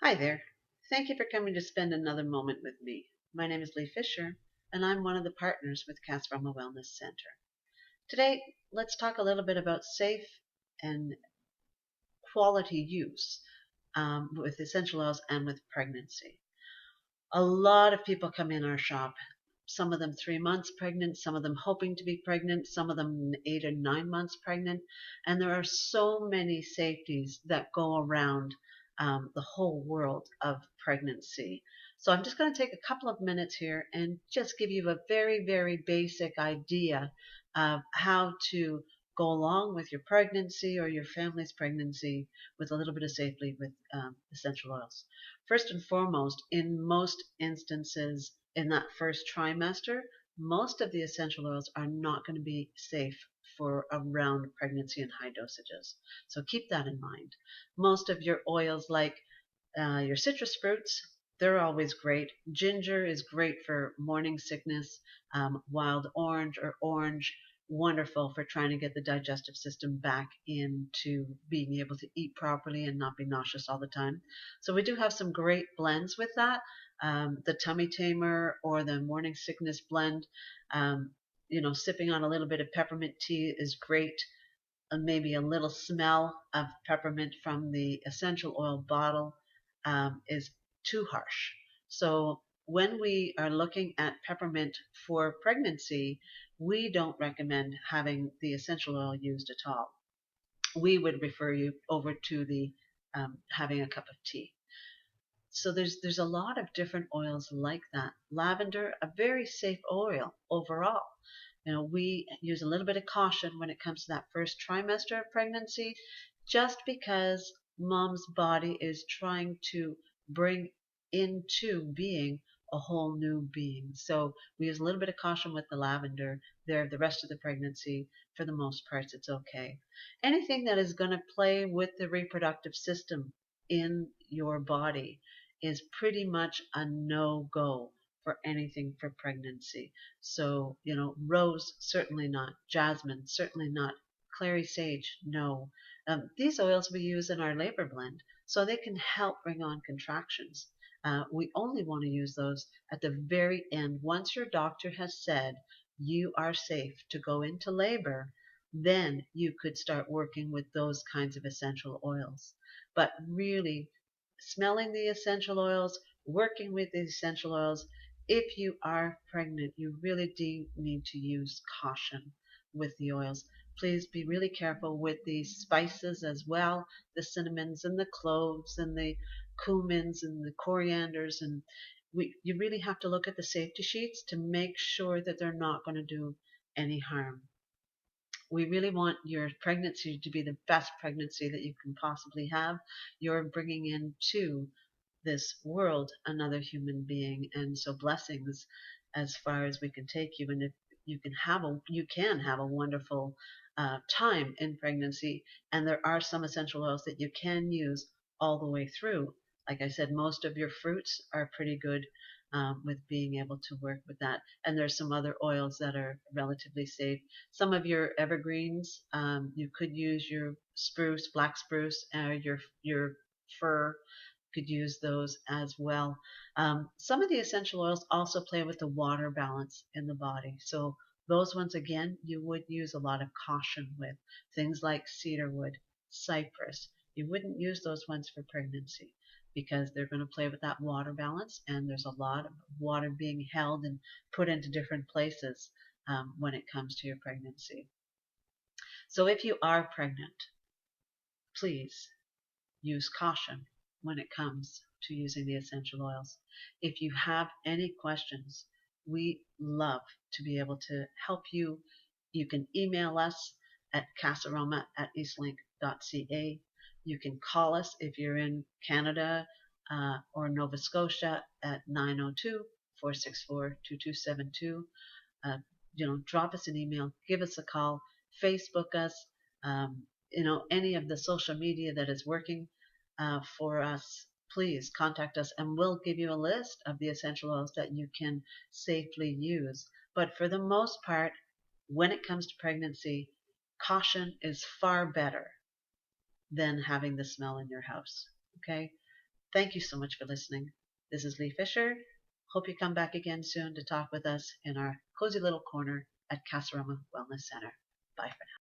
Hi there. Thank you for coming to spend another moment with me. My name is Lee Fisher, and I'm one of the partners with Casaroma Wellness Center. Today, let's talk a little bit about safe and quality use with essential oils and with pregnancy. A lot of people come in our shop, some of them 3 months pregnant, some of them hoping to be pregnant, some of them 8 or 9 months pregnant, and there are so many safeties that go around the whole world of pregnancy. So I'm just going to take a couple of minutes here and just give you a very, very basic idea of how to go along with your pregnancy or your family's pregnancy with a little bit of safety with essential oils. First and foremost, in most instances in that first trimester, most of the essential oils are not going to be safe for around pregnancy in high dosages. So keep that in mind. Most of your oils, like your citrus fruits, they're always great. Ginger is great for morning sickness. Wild orange, wonderful for trying to get the digestive system back into being able to eat properly and not be nauseous all the time. So we do have some great blends with that. The tummy tamer or the morning sickness blend. Um, Sipping on a little bit of peppermint tea is great. Maybe a little smell of peppermint from the essential oil bottle is too harsh. So when we are looking at peppermint for pregnancy, we don't recommend having the essential oil used at all. We would refer you over to the having a cup of tea. So there's a lot of different oils like that. Lavender, a very safe oil overall. We use a little bit of caution when it comes to that first trimester of pregnancy, just because mom's body is trying to bring into being a whole new being. So we use a little bit of caution with the lavender there. The rest of the pregnancy, for the most part, it's okay. Anything that is going to play with the reproductive system in your body is pretty much a no-go for anything for pregnancy. So, rose, certainly not. Jasmine, certainly not. Clary Sage, no. These oils we use in our labor blend, so they can help bring on contractions. We only want to use those at the very end. Once your doctor has said you are safe to go into labor, then you could start working with those kinds of essential oils. But really, smelling the essential oils, working with the essential oils, if you are pregnant, you really do need to use caution with the oils. Please be really careful with the spices as well, the cinnamons and the cloves and the cumins and the corianders. And you really have to look at the safety sheets to make sure that they're not going to do any harm. We really want your pregnancy to be the best pregnancy that you can possibly have. You're bringing into this world another human being, and so blessings as far as we can take you. And if you can have a wonderful time in pregnancy, and there are some essential oils that you can use all the way through. Like I said, most of your fruits are pretty good with being able to work with that. And there's some other oils that are relatively safe. Some of your evergreens, you could use your spruce, black spruce, your fir, could use those as well. Some of the essential oils also play with the water balance in the body. So those ones, again, you would use a lot of caution with. Things like cedarwood, cypress. You wouldn't use those ones for pregnancy because they're going to play with that water balance, and there's a lot of water being held and put into different places when it comes to your pregnancy. So if you are pregnant, please use caution when it comes to using the essential oils. If you have any questions, we love to be able to help you. You can email us at casaroma@eastlink.ca. You can call us if you're in Canada or Nova Scotia at 902-464-2272. Drop us an email, give us a call, Facebook us, any of the social media that is working for us, please contact us and we'll give you a list of the essential oils that you can safely use. But for the most part, when it comes to pregnancy, caution is far better than having the smell in your house. Okay? Thank you so much for listening. This is Lee Fisher. Hope you come back again soon to talk with us in our cozy little corner at Casaroma Wellness Center. Bye for now.